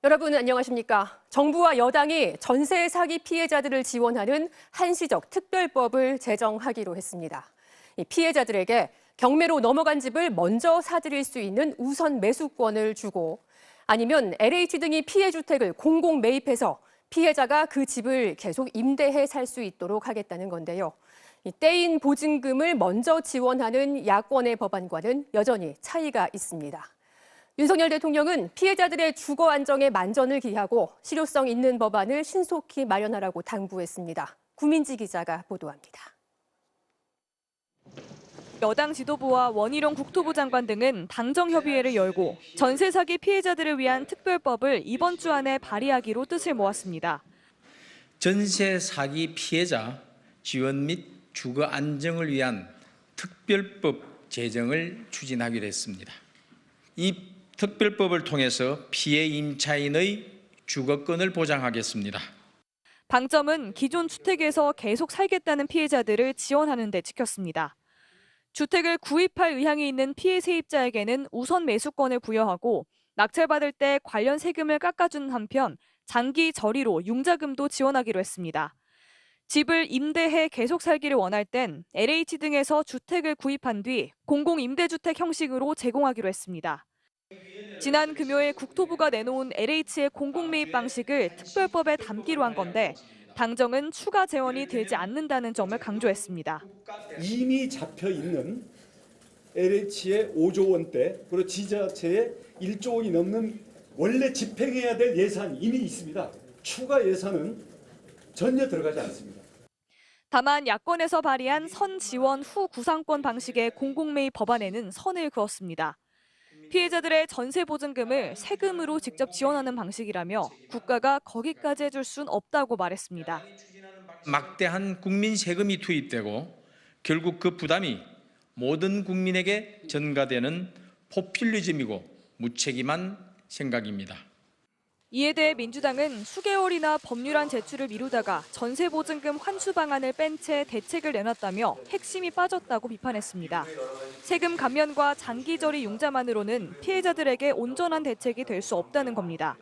여러분 안녕하십니까? 정부와 여당이 전세 사기 피해자들을 지원하는 한시적 특별법을 제정하기로 했습니다. 이 피해자들에게 경매로 넘어간 집을 먼저 사들일 수 있는 우선 매수권을 주고 아니면 LH 등이 피해 주택을 공공 매입해서 피해자가 그 집을 계속 임대해 살 수 있도록 하겠다는 건데요. 이 떼인 보증금을 먼저 지원하는 야권의 법안과는 여전히 차이가 있습니다. 윤석열 대통령은 피해자들의 주거 안정에 만전을 기하고 실효성 있는 법안을 신속히 마련하라고 당부했습니다. 구민지 기자가 보도합니다. 여당 지도부와 원희룡 국토부 장관 등은 당정협의회를 열고 전세 사기 피해자들을 위한 특별법을 이번 주 안에 발의하기로 뜻을 모았습니다. 전세 사기 피해자 지원 및 주거 안정을 위한 특별법 제정을 추진하기로 했습니다. 이 특별법을 통해서 피해 임차인의 주거권을 보장하겠습니다. 방점은 기존 주택에서 계속 살겠다는 피해자들을 지원하는 데 찍혔습니다. 주택을 구입할 의향이 있는 피해 세입자에게는 우선 매수권을 부여하고 낙찰받을 때 관련 세금을 깎아주는 한편 장기 저리로 융자금도 지원하기로 했습니다. 집을 임대해 계속 살기를 원할 땐 LH 등에서 주택을 구입한 뒤 공공임대주택 형식으로 제공하기로 했습니다. 지난 금요일 국토부가 내놓은 LH의 공공매입 방식을 특별법에 담기로 한 건데 당정은 추가 재원이 들지 않는다는 점을 강조했습니다. 이미 잡혀 있는 LH의 5조 원대 그리고 지자체의 1조 원이 넘는 원래 집행해야 될 예산이 이미 있습니다. 추가 예산은 전혀 들어가지 않습니다. 다만 야권에서 발의한 선 지원 후 구상권 방식의 공공매입 법안에는 선을 그었습니다. 피해자들의 전세 보증금을 세금으로 직접 지원하는 방식이라며 국가가 거기까지 해줄 순 없다고 말했습니다. 막대한 국민 세금이 투입되고 결국 그 부담이 모든 국민에게 전가되는 포퓰리즘이고 무책임한 생각입니다. 이에 대해 민주당은 수개월이나 법률안 제출을 미루다가 전세 보증금 환수 방안을 뺀 채 대책을 내놨다며 핵심이 빠졌다고 비판했습니다. 세금 감면과 장기저리 융자만으로는 피해자들에게 온전한 대책이 될 수 없다는 겁니다.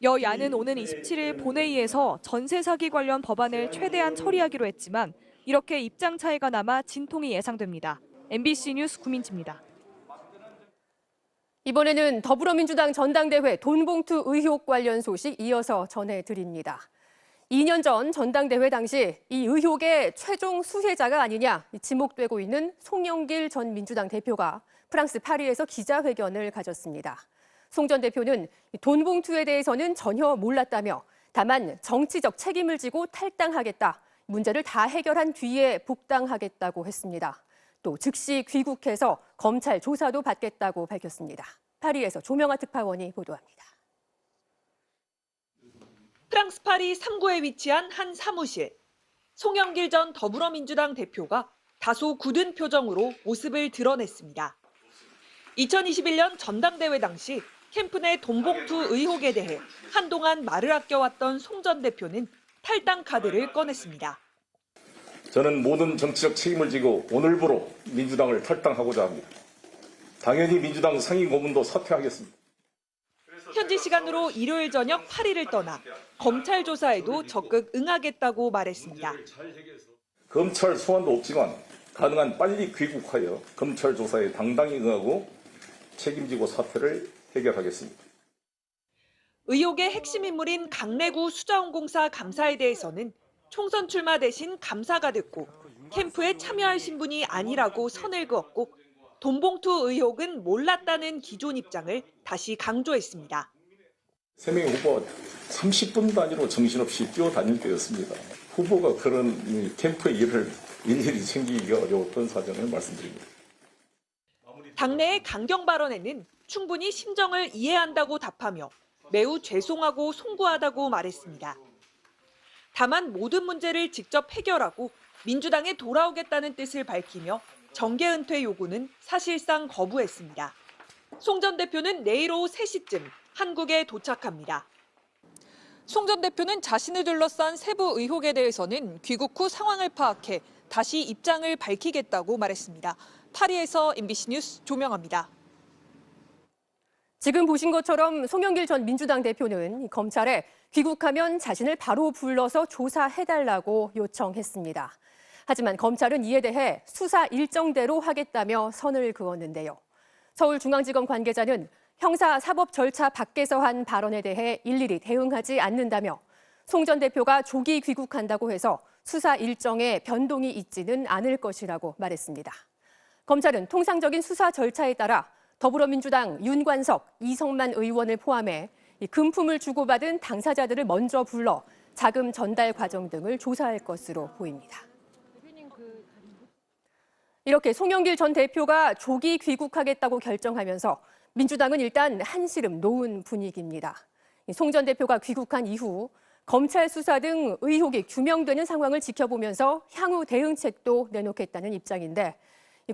여야는 오는 27일 본회의에서 전세 사기 관련 법안을 최대한 처리하기로 했지만 이렇게 입장 차이가 남아 진통이 예상됩니다. MBC 뉴스 구민지입니다. 이번에는 더불어민주당 전당대회 돈봉투 의혹 관련 소식 이어서 전해드립니다. 2년 전 전당대회 당시 이 의혹의 최종 수혜자가 아니냐 지목되고 있는 송영길 전 민주당 대표가 프랑스 파리에서 기자회견을 가졌습니다. 송 전 대표는 돈봉투에 대해서는 전혀 몰랐다며 다만 정치적 책임을 지고 탈당하겠다, 문제를 다 해결한 뒤에 복당하겠다고 했습니다. 또 즉시 귀국해서 검찰 조사도 받겠다고 밝혔습니다. 파리에서 조명아 특파원이 보도합니다. 프랑스 파리 3구에 위치한 한 사무실. 송영길 전 더불어민주당 대표가 다소 굳은 표정으로 모습을 드러냈습니다. 2021년 전당대회 당시 캠프 내 돈봉투 의혹에 대해 한동안 말을 아껴왔던 송 전 대표는 탈당 카드를 꺼냈습니다. 저는 모든 정치적 책임을 지고 오늘부로 민주당을 탈당하고자 합니다. 당연히 민주당 상임 고문도 사퇴하겠습니다. 현지 시간으로 일요일 저녁 파리를 떠나 검찰 조사에도 적극 응하겠다고 말했습니다. 검찰 소환도 없지만 가능한 빨리 귀국하여 검찰 조사에 당당히 응하고 책임지고 사태를 해결하겠습니다. 의혹의 핵심 인물인 강래구 수자원공사 감사에 대해서는 총선 출마 대신 감사가 됐고 캠프에 참여할 신분이 아니라고 선을 그었고 돈봉투 의혹은 몰랐다는 기존 입장을 다시 강조했습니다. 3명의 후보가 30분 단위로 정신없이 뛰어다닐 때였습니다. 후보가 그런 캠프의 일을 일일이 챙기기가 어려웠던 사정을 말씀드립니다. 당내의 강경 발언에는 충분히 심정을 이해한다고 답하며 매우 죄송하고 송구하다고 말했습니다. 다만 모든 문제를 직접 해결하고 민주당에 돌아오겠다는 뜻을 밝히며 정계 은퇴 요구는 사실상 거부했습니다. 송 전 대표는 내일 오후 3시쯤 한국에 도착합니다. 송 전 대표는 자신을 둘러싼 세부 의혹에 대해서는 귀국 후 상황을 파악해 다시 입장을 밝히겠다고 말했습니다. 파리에서 MBC 뉴스 조명아입니다. 지금 보신 것처럼 송영길 전 민주당 대표는 검찰에 귀국하면 자신을 바로 불러서 조사해달라고 요청했습니다. 하지만 검찰은 이에 대해 수사 일정대로 하겠다며 선을 그었는데요. 서울중앙지검 관계자는 형사 사법 절차 밖에서 한 발언에 대해 일일이 대응하지 않는다며 송 전 대표가 조기 귀국한다고 해서 수사 일정에 변동이 있지는 않을 것이라고 말했습니다. 검찰은 통상적인 수사 절차에 따라 더불어민주당 윤관석, 이성만 의원을 포함해 금품을 주고받은 당사자들을 먼저 불러 자금 전달 과정 등을 조사할 것으로 보입니다. 이렇게 송영길 전 대표가 조기 귀국하겠다고 결정하면서 민주당은 일단 한시름 놓은 분위기입니다. 송 전 대표가 귀국한 이후 검찰 수사 등 의혹이 규명되는 상황을 지켜보면서 향후 대응책도 내놓겠다는 입장인데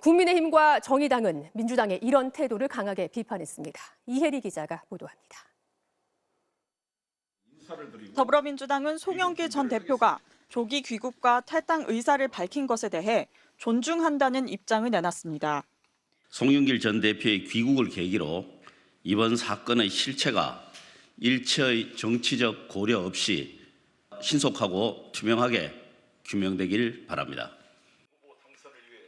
국민의힘과 정의당은 민주당의 이런 태도를 강하게 비판했습니다. 이혜리 기자가 보도합니다. 더불어민주당은 송영길 전 대표가 조기 귀국과 탈당 의사를 밝힌 것에 대해 존중한다는 입장을 내놨습니다. 송영길 전 대표의 귀국을 계기로 이번 사건의 실체가 일체의 정치적 고려 없이 신속하고 투명하게 규명되길 바랍니다.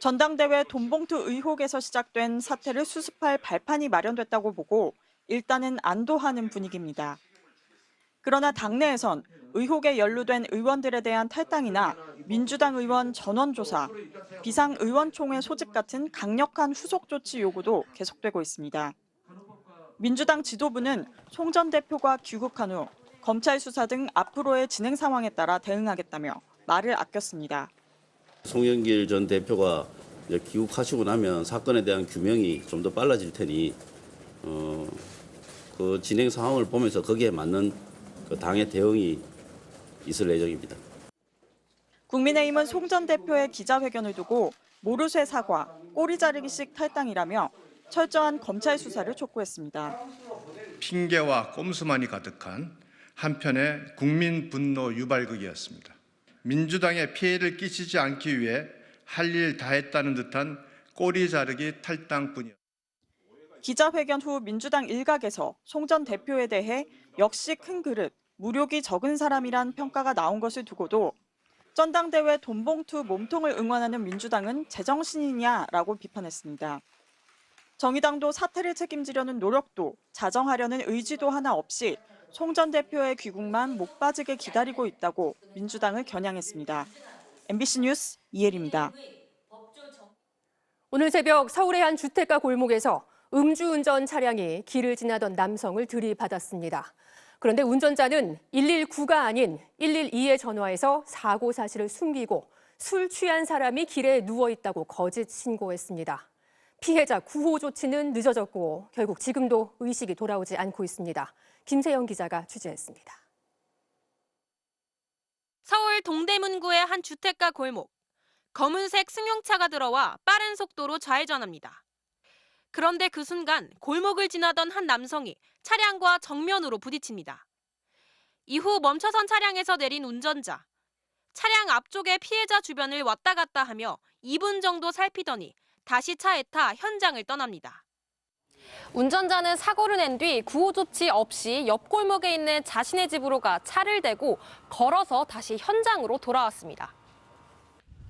전당대회 돈봉투 의혹에서 시작된 사태를 수습할 발판이 마련됐다고 보고 일단은 안도하는 분위기입니다. 그러나 당내에선 의혹에 연루된 의원들에 대한 탈당이나 민주당 의원 전원조사, 비상의원총회 소집 같은 강력한 후속 조치 요구도 계속되고 있습니다. 민주당 지도부는 송 전 대표가 귀국한 후 검찰 수사 등 앞으로의 진행 상황에 따라 대응하겠다며 말을 아꼈습니다. 송영길 전 대표가 귀국하시고 나면 사건에 대한 규명이 좀 더 빨라질 테니 그 진행 상황을 보면서 거기에 맞는 그 당의 대응이 있을 예정입니다. 국민의힘은 송 전 대표의 기자회견을 두고 모르쇠 사과, 꼬리 자르기식 탈당이라며 철저한 검찰 수사를 촉구했습니다. 핑계와 꼼수만이 가득한 한편의 국민 분노 유발극이었습니다. 민주당에 피해를 끼치지 않기 위해 할 일 다 했다는 듯한 꼬리 자르기 탈당뿐이었습니다. 기자회견 후 민주당 일각에서 송 전 대표에 대해 역시 큰 그릇, 무력이 적은 사람이란 평가가 나온 것을 두고도 전당대회 돈봉투 몸통을 응원하는 민주당은 제정신이냐라고 비판했습니다. 정의당도 사태를 책임지려는 노력도 자정하려는 의지도 하나 없이 송 전 대표의 귀국만 못 빠지게 기다리고 있다고 민주당을 겨냥했습니다. MBC 뉴스 이혜리입니다. 오늘 새벽 서울의 한 주택가 골목에서 음주운전 차량이 길을 지나던 남성을 들이받았습니다. 그런데 운전자는 119가 아닌 112에 전화해서 사고 사실을 숨기고 술 취한 사람이 길에 누워 있다고 거짓 신고했습니다. 피해자 구호 조치는 늦어졌고 결국 지금도 의식이 돌아오지 않고 있습니다. 김세영 기자가 취재했습니다. 서울 동대문구의 한 주택가 골목. 검은색 승용차가 들어와 빠른 속도로 좌회전합니다. 그런데 그 순간 골목을 지나던 한 남성이 차량과 정면으로 부딪힙니다. 이후 멈춰선 차량에서 내린 운전자. 차량 앞쪽에 피해자 주변을 왔다 갔다 하며 2분 정도 살피더니 다시 차에 타 현장을 떠납니다. 운전자는 사고를 낸 뒤 구호 조치 없이 옆 골목에 있는 자신의 집으로 가 차를 대고 걸어서 다시 현장으로 돌아왔습니다.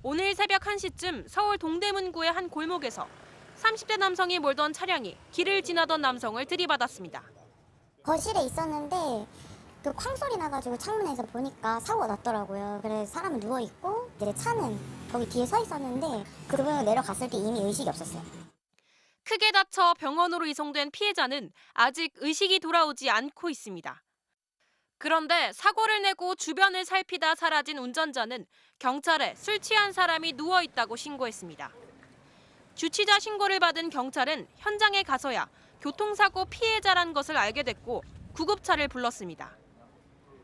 오늘 새벽 1시쯤 서울 동대문구의 한 골목에서 30대 남성이 몰던 차량이 길을 지나던 남성을 들이받았습니다. 거실에 있었는데 그 쾅 소리 나가지고 창문에서 보니까 사고가 났더라고요. 그래서 사람은 누워있고 이제 차는 거기 뒤에 서 있었는데 그분을 내려갔을 때 이미 의식이 없었어요. 크게 다쳐 병원으로 이송된 피해자는 아직 의식이 돌아오지 않고 있습니다. 그런데 사고를 내고 주변을 살피다 사라진 운전자는 경찰에 술 취한 사람이 누워있다고 신고했습니다. 주치자 신고를 받은 경찰은 현장에 가서야 교통사고 피해자란 것을 알게 됐고 구급차를 불렀습니다.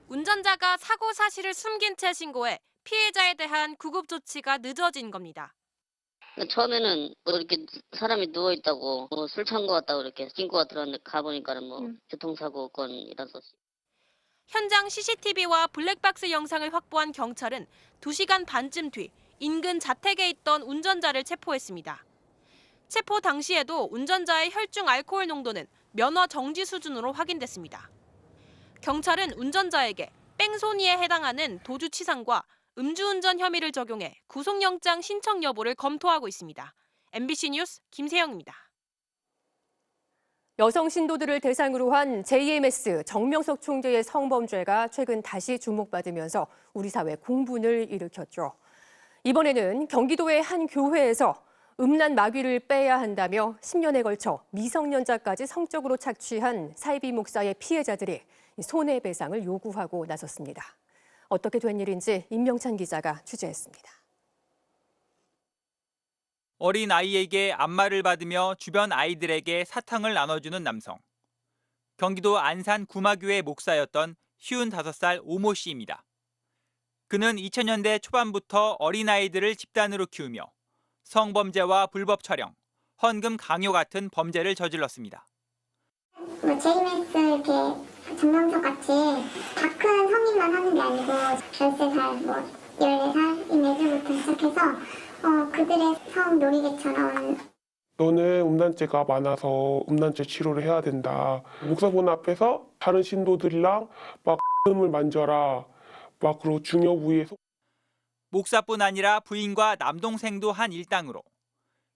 운전자가 사고 사실을 숨긴 채 신고해 피해자에 대한 구급 조치가 늦어진 겁니다. 처음에는 이렇게 사람이 누워있다고 술 취한 것 같다고 이렇게 신고가 들어왔는데 가보니까는 교통사고 건이라서. 현장 CCTV와 블랙박스 영상을 확보한 경찰은 2시간 반쯤 뒤 인근 자택에 있던 운전자를 체포했습니다. 체포 당시에도 운전자의 혈중 알코올 농도는 면허 정지 수준으로 확인됐습니다. 경찰은 운전자에게 뺑소니에 해당하는 도주치상과 음주운전 혐의를 적용해 구속영장 신청 여부를 검토하고 있습니다. MBC 뉴스 김세영입니다. 여성 신도들을 대상으로 한 JMS 정명석 총재의 성범죄가 최근 다시 주목받으면서 우리 사회 공분을 일으켰죠. 이번에는 경기도의 한 교회에서 음란 마귀를 빼야 한다며 10년에 걸쳐 미성년자까지 성적으로 착취한 사이비 목사의 피해자들이 손해배상을 요구하고 나섰습니다. 어떻게 된 일인지 임명찬 기자가 취재했습니다. 어린 아이에게 안마를 받으며 주변 아이들에게 사탕을 나눠주는 남성. 경기도 안산 구마교회 목사였던 55살 오모 씨입니다. 그는 2000년대 초반부터 어린아이들을 집단으로 키우며 성범죄와 불법 촬영, 헌금 강요 같은 범죄를 저질렀습니다. JMS 이렇게 정명석 같이 다 큰 성인만 하는 게 아니고 13살, 14살 이 애들부터 시작해서 그들의 성 놀이개처럼 너는 음란죄가 많아서 음란죄 치료를 해야 된다. 목사분 앞에서 다른 신도들이랑 막 을 만져라. 막 그리고 중요 부위에 목사뿐 아니라 부인과 남동생도 한 일당으로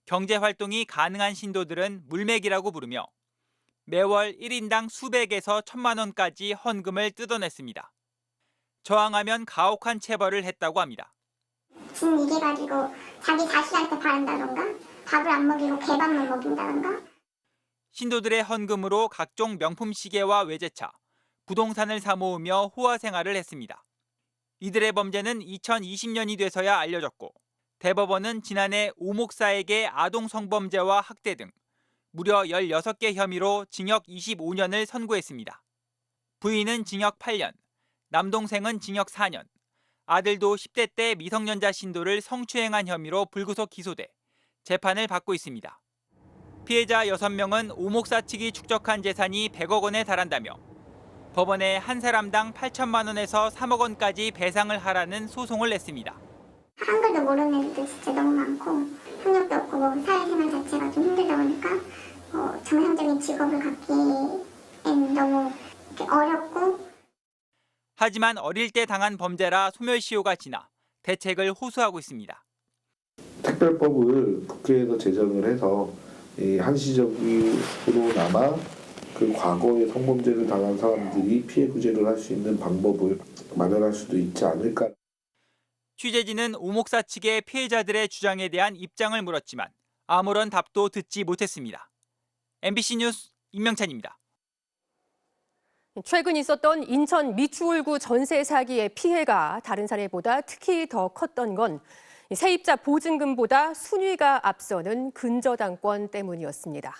경제 활동이 가능한 신도들은 물맥이라고 부르며 매월 1인당 수백에서 1000만 원까지 헌금을 뜯어냈습니다. 저항하면 가혹한 체벌을 했다고 합니다. 진 이게 가지고 자기 자식한테 바른다던가 밥을 안 먹이고 개밥만 먹인다던가. 신도들의 헌금으로 각종 명품 시계와 외제차, 부동산을 사모으며 호화 생활을 했습니다. 이들의 범죄는 2020년이 돼서야 알려졌고 대법원은 지난해 오 목사에게 아동 성범죄와 학대 등 무려 16개 혐의로 징역 25년을 선고했습니다. 부인은 징역 8년, 남동생은 징역 4년, 아들도 10대 때 미성년자 신도를 성추행한 혐의로 불구속 기소돼 재판을 받고 있습니다. 피해자 6명은 오 목사 측이 축적한 재산이 100억 원에 달한다며 법원에 한 사람당 8천만 원에서 3억 원까지 배상을 하라는 소송을 냈습니다. 한글도 모르는 애들도 진짜 너무 많고 학력도 없고 사회생활 자체가 좀 힘들다 보니까 정상적인 직업을 갖기엔 너무 어렵고. 하지만 어릴 때 당한 범죄라 소멸시효가 지나 대책을 호소하고 있습니다. 특별법을 국회에서 제정을 해서 한시적으로나마 그 과거에 성범죄를 당한 사람들이 피해 구제를 할 수 있는 방법을 마련할 수도 있지 않을까. 취재진은 오 목사 측의 피해자들의 주장에 대한 입장을 물었지만 아무런 답도 듣지 못했습니다. MBC 뉴스 임명찬입니다. 최근 있었던 인천 미추홀구 전세 사기의 피해가 다른 사례보다 특히 더 컸던 건 세입자 보증금보다 순위가 앞서는 근저당권 때문이었습니다.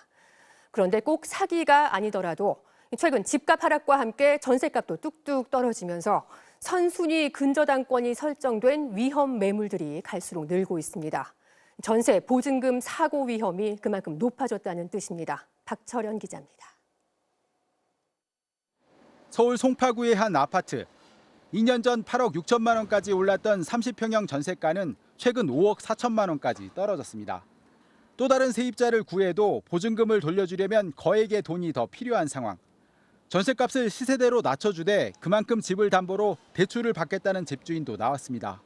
그런데 꼭 사기가 아니더라도 최근 집값 하락과 함께 전세값도 뚝뚝 떨어지면서 선순위 근저당권이 설정된 위험 매물들이 갈수록 늘고 있습니다. 전세 보증금 사고 위험이 그만큼 높아졌다는 뜻입니다. 박철현 기자입니다. 서울 송파구의 한 아파트. 2년 전 8억 6천만 원까지 올랐던 30평형 전세가는 최근 5억 4천만 원까지 떨어졌습니다. 또 다른 세입자를 구해도 보증금을 돌려주려면 거액의 돈이 더 필요한 상황. 전세값을 시세대로 낮춰주되 그만큼 집을 담보로 대출을 받겠다는 집주인도 나왔습니다.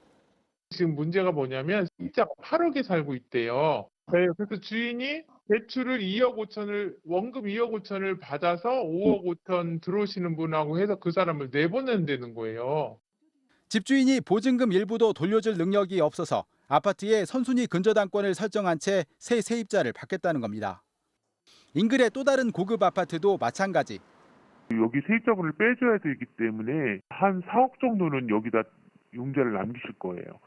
지금 문제가 뭐냐면 세입자가 8억에 살고 있대요. 네, 그래서 주인이 대출을 2억 5천을 원금 2억 5천을 받아서 5억 5천 들어오시는 분하고 해서 그 사람을 내보낸다는 거예요. 집주인이 보증금 일부도 돌려줄 능력이 없어서 아파트에 선순위 근저당권을 설정한 채 새 세입자를 받겠다는 겁니다. 인근의 또 다른 고급 아파트도 마찬가지. 여기 세입자분을 빼줘야 되기 때문에 한 4억 정도는 여기다 융자를 남기실 거예요.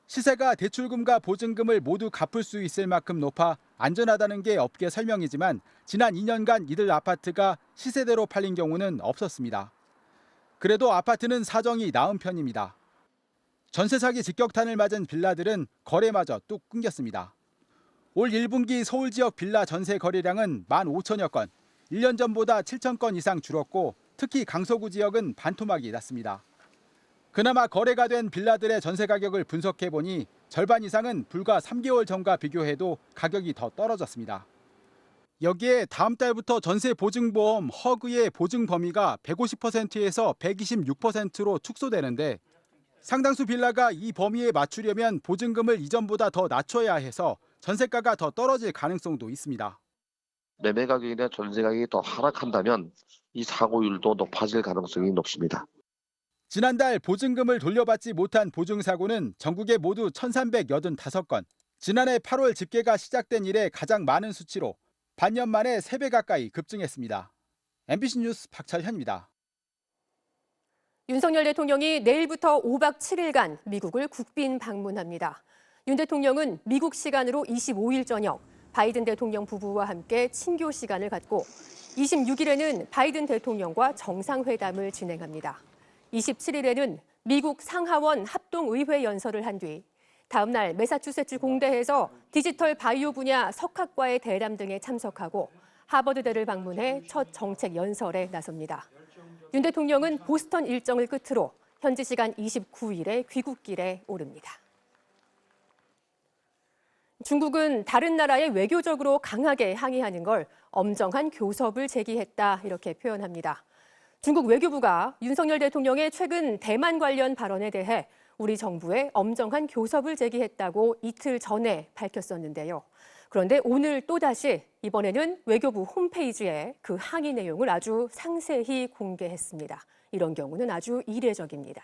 시세가 대출금과 보증금을 모두 갚을 수 있을 만큼 높아 안전하다는 게 업계 설명이지만 지난 2년간 이들 아파트가 시세대로 팔린 경우는 없었습니다. 그래도 아파트는 사정이 나은 편입니다. 전세 사기 직격탄을 맞은 빌라들은 거래마저 뚝 끊겼습니다. 올 1분기 서울 지역 빌라 전세 거래량은 15,000여 건, 1년 전보다 7천 건 이상 줄었고 특히 강서구 지역은 반토막이 났습니다. 그나마 거래가 된 빌라들의 전세 가격을 분석해보니 절반 이상은 불과 3개월 전과 비교해도 가격이 더 떨어졌습니다. 여기에 다음 달부터 전세 보증보험 허그의 보증 범위가 150%에서 126%로 축소되는데 상당수 빌라가 이 범위에 맞추려면 보증금을 이전보다 더 낮춰야 해서 전세가가 더 떨어질 가능성도 있습니다. 매매 가격이나 전세 가격이 더 하락한다면 이 사고율도 높아질 가능성이 높습니다. 지난달 보증금을 돌려받지 못한 보증사고는 전국에 모두 1,385건. 지난해 8월 집계가 시작된 이래 가장 많은 수치로 반년 만에 3배 가까이 급증했습니다. MBC 뉴스 박철현입니다. 윤석열 대통령이 내일부터 5박 7일간 미국을 국빈 방문합니다. 윤 대통령은 미국 시간으로 25일 저녁 바이든 대통령 부부와 함께 친교 시간을 갖고 26일에는 바이든 대통령과 정상회담을 진행합니다. 27일에는 미국 상하원 합동의회 연설을 한 뒤 다음 날 매사추세츠 공대에서 디지털 바이오 분야 석학과의 대담 등에 참석하고 하버드대를 방문해 첫 정책 연설에 나섭니다. 윤 대통령은 보스턴 일정을 끝으로 현지 시간 29일에 귀국길에 오릅니다. 중국은 다른 나라에 외교적으로 강하게 항의하는 걸 엄정한 교섭을 제기했다 이렇게 표현합니다. 중국 외교부가 윤석열 대통령의 최근 대만 관련 발언에 대해 우리 정부에 엄정한 교섭을 제기했다고 이틀 전에 밝혔었는데요. 그런데 오늘 또다시 이번에는 외교부 홈페이지에 그 항의 내용을 아주 상세히 공개했습니다. 이런 경우는 아주 이례적입니다.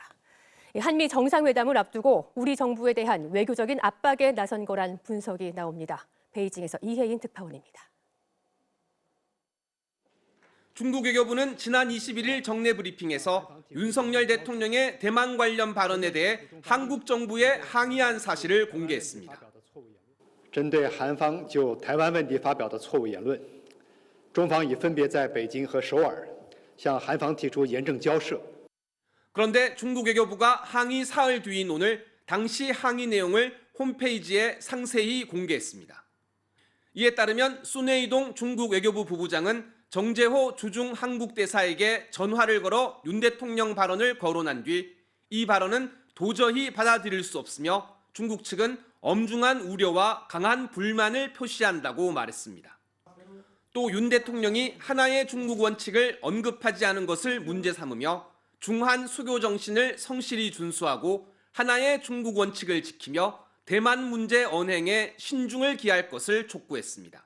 한미 정상회담을 앞두고 우리 정부에 대한 외교적인 압박에 나선 거란 분석이 나옵니다. 베이징에서 이혜인 특파원입니다. 중국 외교부는 지난 21일 정례 브리핑에서 윤석열 대통령의 대만 관련 발언에 대해 한국 정부에 항의한 사실을 공개했습니다. 针对韩方就台湾问题发表的错误言论，中方已分别在北京和首尔向韩方提出严正交涉。 그런데 중국 외교부가 항의 사흘 뒤인 오늘 당시 항의 내용을 홈페이지에 상세히 공개했습니다. 이에 따르면 순회이동 중국 외교부 부부장은 정재호 주중 한국 대사에게 전화를 걸어 윤 대통령 발언을 거론한 뒤 이 발언은 도저히 받아들일 수 없으며 중국 측은 엄중한 우려와 강한 불만을 표시한다고 말했습니다. 또 윤 대통령이 하나의 중국 원칙을 언급하지 않은 것을 문제 삼으며 중한 수교 정신을 성실히 준수하고 하나의 중국 원칙을 지키며 대만 문제 언행에 신중을 기할 것을 촉구했습니다.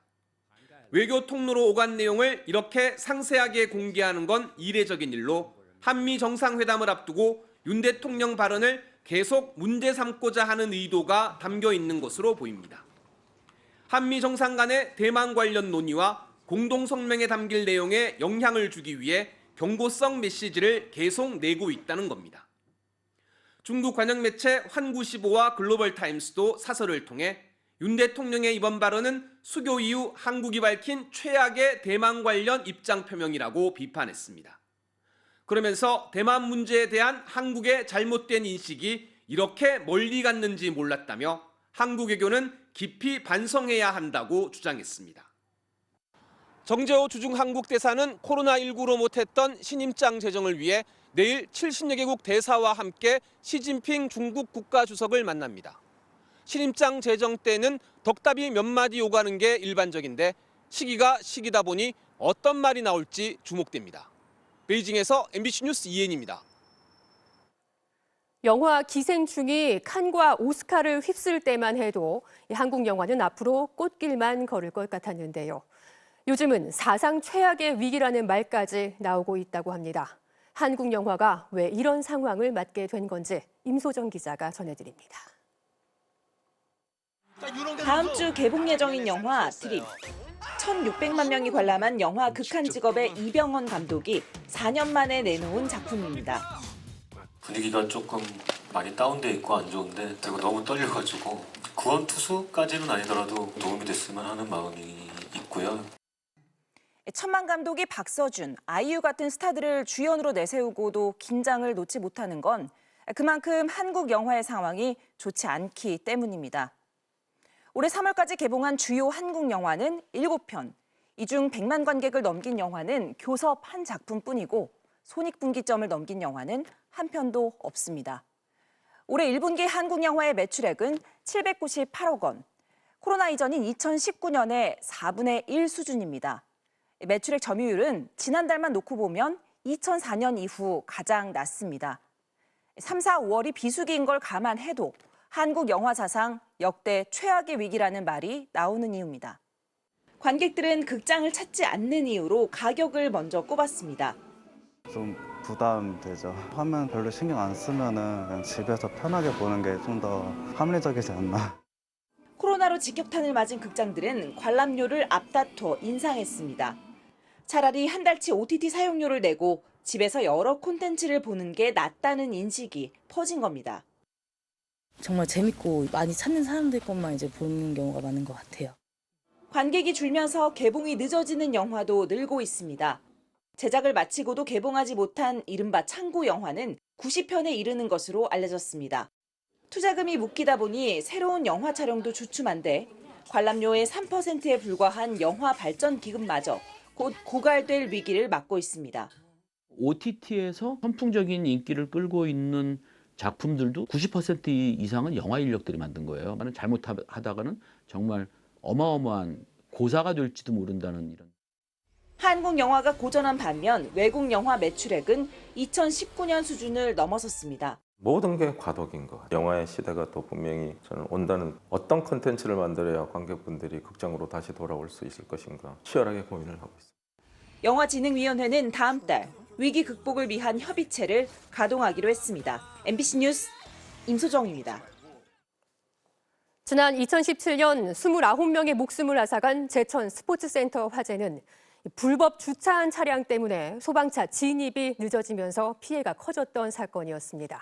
외교 통로로 오간 내용을 이렇게 상세하게 공개하는 건 이례적인 일로 한미 정상회담을 앞두고 윤 대통령 발언을 계속 문제 삼고자 하는 의도가 담겨 있는 것으로 보입니다. 한미 정상 간의 대만 관련 논의와 공동성명에 담길 내용에 영향을 주기 위해 경고성 메시지를 계속 내고 있다는 겁니다. 중국 관영 매체 환구시보와 글로벌타임스도 사설을 통해 윤 대통령의 이번 발언은 수교 이후 한국이 밝힌 최악의 대만 관련 입장 표명이라고 비판했습니다. 그러면서 대만 문제에 대한 한국의 잘못된 인식이 이렇게 멀리 갔는지 몰랐다며 한국 외교는 깊이 반성해야 한다고 주장했습니다. 정재호 주중 한국 대사는 코로나19로 못했던 신임장 제정을 위해 내일 70여 개국 대사와 함께 시진핑 중국 국가주석을 만납니다. 신임장 제정 때는 덕답이 몇 마디 오가는 게 일반적인데 시기가 시기다 보니 어떤 말이 나올지 주목됩니다. 베이징에서 MBC 뉴스 이혜인입니다. 영화 기생충이 칸과 오스카를 휩쓸 때만 해도 한국 영화는 앞으로 꽃길만 걸을 것 같았는데요. 요즘은 사상 최악의 위기라는 말까지 나오고 있다고 합니다. 한국 영화가 왜 이런 상황을 맞게 된 건지 임소정 기자가 전해드립니다. 다음 주 개봉 예정인 영화 드림. 1,600만 명이 관람한 영화 극한 직업의 이병헌 감독이 4년 만에 내놓은 작품입니다. 분위기가 조금 많이 다운돼 있고 안 좋은데 그리고 너무 떨려가지고 구원투수까지는 아니더라도 도움이 됐으면 하는 마음이 있고요. 천만 감독이 박서준, 아이유 같은 스타들을 주연으로 내세우고도 긴장을 놓지 못하는 건 그만큼 한국 영화의 상황이 좋지 않기 때문입니다. 올해 3월까지 개봉한 주요 한국 영화는 7편. 이 중 100만 관객을 넘긴 영화는 교섭 한 작품뿐이고 손익분기점을 넘긴 영화는 한 편도 없습니다. 올해 1분기 한국 영화의 매출액은 798억 원. 코로나 이전인 2019년의 4분의 1 수준입니다. 매출액 점유율은 지난달만 놓고 보면 2004년 이후 가장 낮습니다. 3, 4, 5월이 비수기인 걸 감안해도 한국 영화 사상 역대 최악의 위기라는 말이 나오는 이유입니다. 관객들은 극장을 찾지 않는 이유로 가격을 먼저 꼽았습니다. 좀 부담되죠. 화면 별로 신경 안 쓰면은 그냥 집에서 편하게 보는 게 좀 더 합리적이지 않나. 코로나로 직격탄을 맞은 극장들은 관람료를 앞다퉈 인상했습니다. 차라리 한 달치 OTT 사용료를 내고 집에서 여러 콘텐츠를 보는 게 낫다는 인식이 퍼진 겁니다. 정말 재밌고 많이 찾는 사람들 것만 이제 보는 경우가 많은 것 같아요. 관객이 줄면서 개봉이 늦어지는 영화도 늘고 있습니다. 제작을 마치고도 개봉하지 못한 이른바 창구 영화는 90편에 이르는 것으로 알려졌습니다. 투자금이 묶이다 보니 새로운 영화 촬영도 주춤한데 관람료의 3%에 불과한 영화 발전 기금마저 곧 고갈될 위기를 맞고 있습니다. OTT에서 선풍적인 인기를 끌고 있는 작품들도 90% 이상은 영화 인력들이 만든 거예요. 잘못하다가는 정말 어마어마한 고사가 될지도 모른다는 이런. 한국 영화가 고전한 반면 외국 영화 매출액은 2019년 수준을 넘어섰습니다. 모든 게 과도기인 것 같아요. 영화의 시대가 또 분명히 저는 온다는 어떤 콘텐츠를 만들어야 관객분들이 극장으로 다시 돌아올 수 있을 것인가 치열하게 고민을 하고 있습니다. 영화진흥위원회는 다음 달 위기 극복을 위한 협의체를 가동하기로 했습니다. MBC 뉴스 임소정입니다. 지난 2017년 29명의 목숨을 앗아간 제천 스포츠센터 화재는 불법 주차한 차량 때문에 소방차 진입이 늦어지면서 피해가 커졌던 사건이었습니다.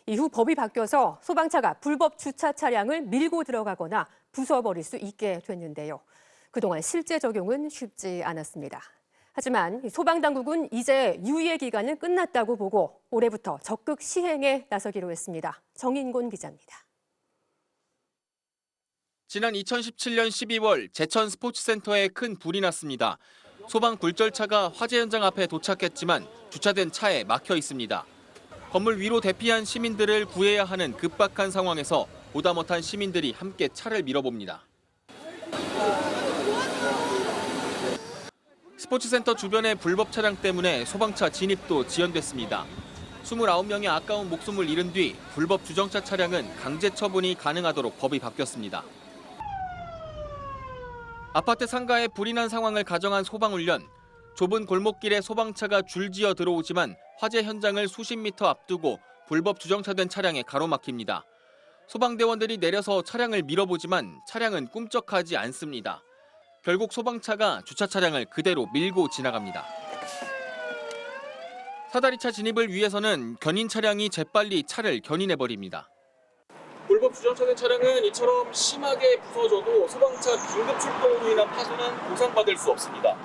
이후 법이 바뀌어서 소방차가 불법 주차 차량을 밀고 들어가거나 부숴버릴 수 있게 됐는데요. 그동안 실제 적용은 쉽지 않았습니다. 하지만 소방당국은 이제 유예 기간은 끝났다고 보고 올해부터 적극 시행에 나서기로 했습니다. 정인곤 기자입니다. 지난 2017년 12월 제천 스포츠센터에 큰 불이 났습니다. 소방 굴절차가 화재 현장 앞에 도착했지만 주차된 차에 막혀 있습니다. 건물 위로 대피한 시민들을 구해야 하는 급박한 상황에서 보다 못한 시민들이 함께 차를 밀어봅니다. 스포츠센터 주변의 불법 차량 때문에 소방차 진입도 지연됐습니다. 29명의 아까운 목숨을 잃은 뒤 불법 주정차 차량은 강제 처분이 가능하도록 법이 바뀌었습니다. 아파트 상가에 불이 난 상황을 가정한 소방훈련. 좁은 골목길에 소방차가 줄지어 들어오지만 화재 현장을 수십 미터 앞두고 불법 주정차된 차량에 가로막힙니다. 소방대원들이 내려서 차량을 밀어보지만 차량은 꿈쩍하지 않습니다. 결국 소방차가 주차 차량을 그대로 밀고 지나갑니다. 사다리차 진입을 위해서는 견인 차량이 재빨리 차를 견인해버립니다. 불법 주정차된 차량은 이처럼 심하게 부서져도 소방차 긴급 출동으로 인한 파손은 보상받을 수 없습니다.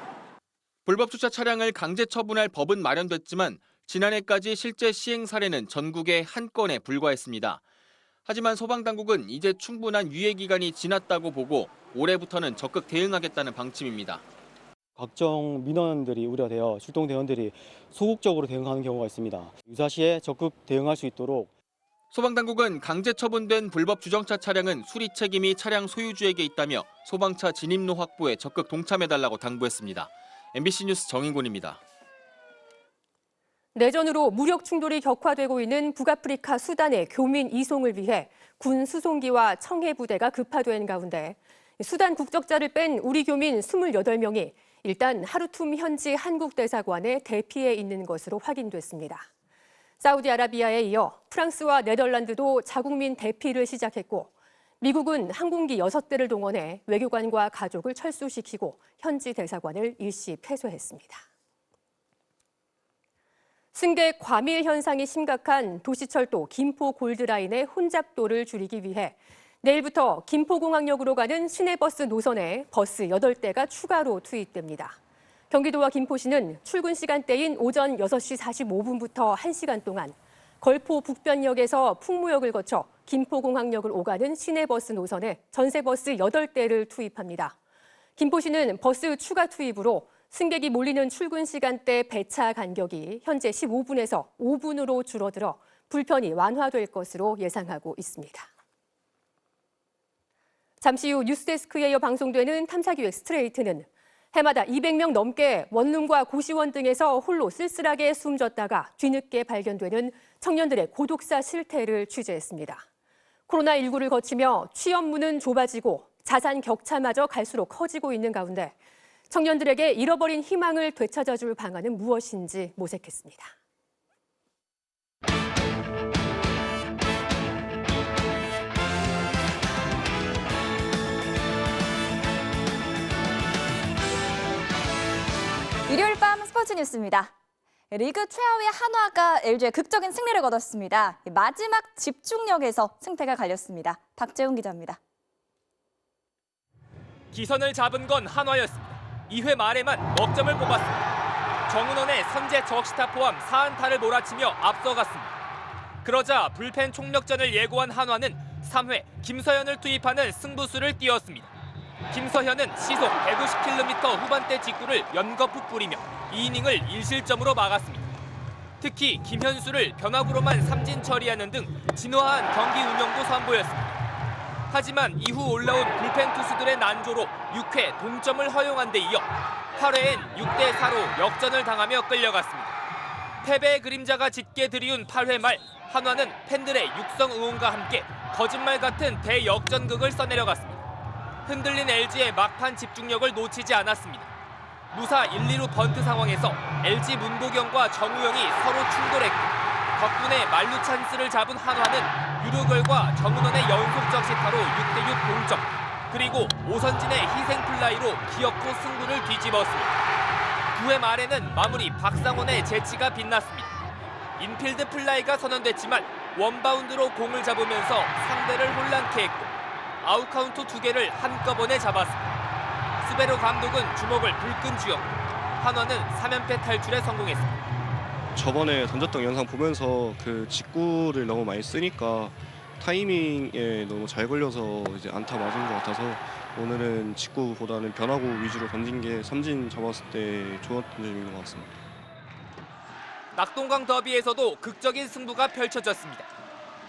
불법 주차 차량을 강제 처분할 법은 마련됐지만 지난해까지 실제 시행 사례는 전국에 한 건에 불과했습니다. 하지만 소방당국은 이제 충분한 유예 기간이 지났다고 보고 올해부터는 적극 대응하겠다는 방침입니다. 각종 민원들이 우려되어 출동대원들이 소극적으로 대응하는 경우가 있습니다. 유사시에 적극 대응할 수 있도록 소방당국은 강제 처분된 불법 주정차 차량은 수리 책임이 차량 소유주에게 있다며 소방차 진입로 확보에 적극 동참해달라고 당부했습니다. MBC 뉴스 정인곤입니다. 내전으로 무력 충돌이 격화되고 있는 북아프리카 수단의 교민 이송을 위해 군 수송기와 청해 부대가 급파된 가운데 수단 국적자를 뺀 우리 교민 28명이 일단 하루툼 현지 한국 대사관에 대피해 있는 것으로 확인됐습니다. 사우디아라비아에 이어 프랑스와 네덜란드도 자국민 대피를 시작했고 미국은 항공기 6대를 동원해 외교관과 가족을 철수시키고 현지 대사관을 일시 폐쇄했습니다. 승객 과밀 현상이 심각한 도시철도 김포 골드라인의 혼잡도를 줄이기 위해 내일부터 김포공항역으로 가는 시내버스 노선에 버스 8대가 추가로 투입됩니다. 경기도와 김포시는 출근 시간대인 오전 6시 45분부터 1시간 동안 걸포 북변역에서 풍무역을 거쳐 김포공항역을 오가는 시내버스 노선에 전세버스 8대를 투입합니다. 김포시는 버스 추가 투입으로 승객이 몰리는 출근 시간대 배차 간격이 현재 15분에서 5분으로 줄어들어 불편이 완화될 것으로 예상하고 있습니다. 잠시 후 뉴스데스크에 이어 방송되는 탐사기획 스트레이트는 해마다 200명 넘게 원룸과 고시원 등에서 홀로 쓸쓸하게 숨졌다가 뒤늦게 발견되는 청년들의 고독사 실태를 취재했습니다. 코로나19를 거치며 취업문은 좁아지고 자산 격차마저 갈수록 커지고 있는 가운데 청년들에게 잃어버린 희망을 되찾아줄 방안은 무엇인지 모색했습니다. 일요일 밤 스포츠 뉴스입니다. 리그 최하위 한화가 LG의 극적인 승리를 거뒀습니다. 마지막 집중력에서 승패가 갈렸습니다. 박재훈 기자입니다. 기선을 잡은 건 한화였습니다. 2회 말에만 넉 점을 뽑았습니다. 정은원의 선제 적시타 포함 4안타를 몰아치며 앞서갔습니다. 그러자 불펜 총력전을 예고한 한화는 3회 김서현을 투입하는 승부수를 띄웠습니다. 김서현은 시속 150km 후반대 직구를 연거푸 뿌리며 2이닝을 1실점으로 막았습니다. 특히 김현수를 변화구로만 삼진 처리하는 등 진화한 경기 운영도 선보였습니다. 하지만 이후 올라온 불펜 투수들의 난조로 6회 동점을 허용한 데 이어 8회엔 6대4로 역전을 당하며 끌려갔습니다. 패배의 그림자가 짙게 드리운 8회 말 한화는 팬들의 육성 응원과 함께 거짓말 같은 대역전극을 써내려갔습니다. 흔들린 LG의 막판 집중력을 놓치지 않았습니다. 무사 1-2루 번트 상황에서 LG 문보경과 정우영이 서로 충돌했고 덕분에 만루 찬스를 잡은 한화는 유르걸과 정은원의 연속적 시타로 6대6 동점, 그리고 오선진의 희생 플라이로 기어코 승부를 뒤집었습니다. 9회 말에는 마무리 박상원의 재치가 빛났습니다. 인필드 플라이가 선언됐지만 원바운드로 공을 잡으면서 상대를 혼란케 했고 아웃카운트 2개를 한꺼번에 잡았습니다. 수베로 감독은 주목을 불끈 쥐었고 한화는 3연패 탈출에 성공했습니다. 저번에 던졌던 영상 보면서 그 직구를 너무 많이 쓰니까 타이밍에 너무 잘 걸려서 이제 안타 맞은 것 같아서 오늘은 직구보다는 변화구 위주로 던진 게 삼진 잡았을 때 좋았던 점인 것 같습니다. 낙동강 더비에서도 극적인 승부가 펼쳐졌습니다.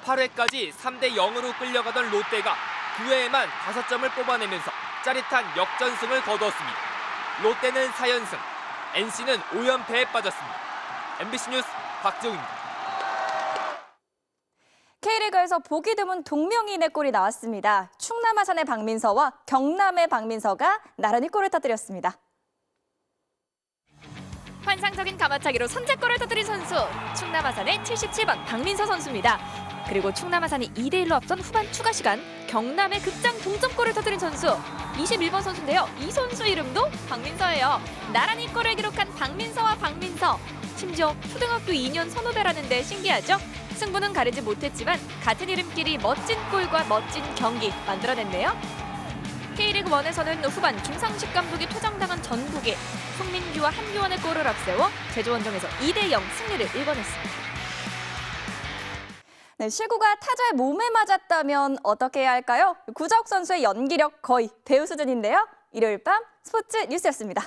8회까지 3대0으로 끌려가던 롯데가 9회에만 5점을 뽑아내면서 짜릿한 역전승을 거두었습니다. 롯데는 4연승, NC는 5연패에 빠졌습니다. MBC 뉴스 박재훈입니다. K리그에서 보기 드문 동명이인의 골이 나왔습니다. 충남 아산의 박민서와 경남의 박민서가 나란히 골을 터뜨렸습니다. 환상적인 가마차기로 선제골을 터뜨린 선수, 충남 아산의 77번 박민서 선수입니다. 그리고 충남 아산이 2대1로 앞선 후반 추가 시간, 경남의 극장 동점골을 터뜨린 선수, 21번 선수인데요. 이 선수 이름도 박민서예요. 나란히 골을 기록한 박민서와 박민서, 심지어 초등학교 2년 선후배라는데 신기하죠? 승부는 가리지 못했지만 같은 이름끼리 멋진 골과 멋진 경기 만들어냈네요. K리그 1에서는 후반 김상식 감독이 퇴장당한 전북이 송민규와 한규원의 골을 앞세워 제주원정에서 2대0 승리를 일궈냈습니다. 네, 실구가 타자의 몸에 맞았다면 어떻게 해야 할까요? 구자욱 선수의 연기력 거의 배우 수준인데요. 일요일 밤 스포츠 뉴스였습니다.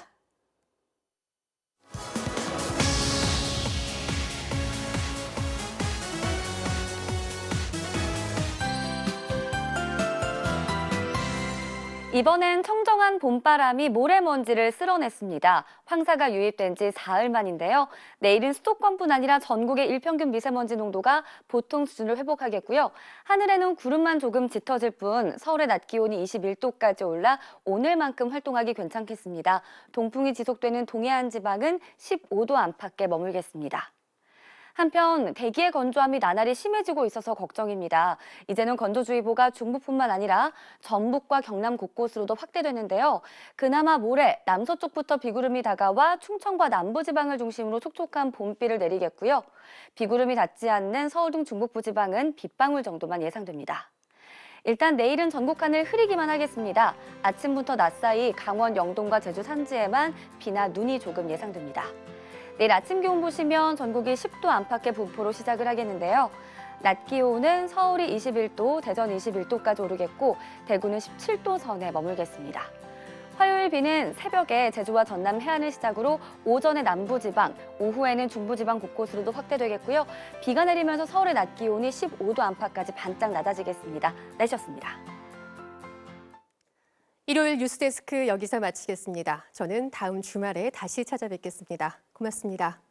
이번엔 청정한 봄바람이 모래먼지를 쓸어냈습니다. 황사가 유입된 지 사흘 만인데요. 내일은 수도권뿐 아니라 전국의 일평균 미세먼지 농도가 보통 수준을 회복하겠고요. 하늘에는 구름만 조금 짙어질 뿐 서울의 낮 기온이 21도까지 올라 오늘만큼 활동하기 괜찮겠습니다. 동풍이 지속되는 동해안 지방은 15도 안팎에 머물겠습니다. 한편 대기의 건조함이 나날이 심해지고 있어서 걱정입니다. 이제는 건조주의보가 중부뿐만 아니라 전북과 경남 곳곳으로도 확대되는데요. 그나마 모레 남서쪽부터 비구름이 다가와 충청과 남부지방을 중심으로 촉촉한 봄비를 내리겠고요. 비구름이 닿지 않는 서울 등 중북부 지방은 빗방울 정도만 예상됩니다. 일단 내일은 전국 하늘 흐리기만 하겠습니다. 아침부터 낮 사이 강원 영동과 제주 산지에만 비나 눈이 조금 예상됩니다. 내일 아침 기온 보시면 전국이 10도 안팎의 분포로 시작을 하겠는데요. 낮 기온은 서울이 21도, 대전 21도까지 오르겠고 대구는 17도 선에 머물겠습니다. 화요일 비는 새벽에 제주와 전남 해안을 시작으로 오전에 남부지방, 오후에는 중부지방 곳곳으로도 확대되겠고요. 비가 내리면서 서울의 낮 기온이 15도 안팎까지 반짝 낮아지겠습니다. 날씨였습니다. 일요일 뉴스데스크 여기서 마치겠습니다. 저는 다음 주말에 다시 찾아뵙겠습니다. 고맙습니다.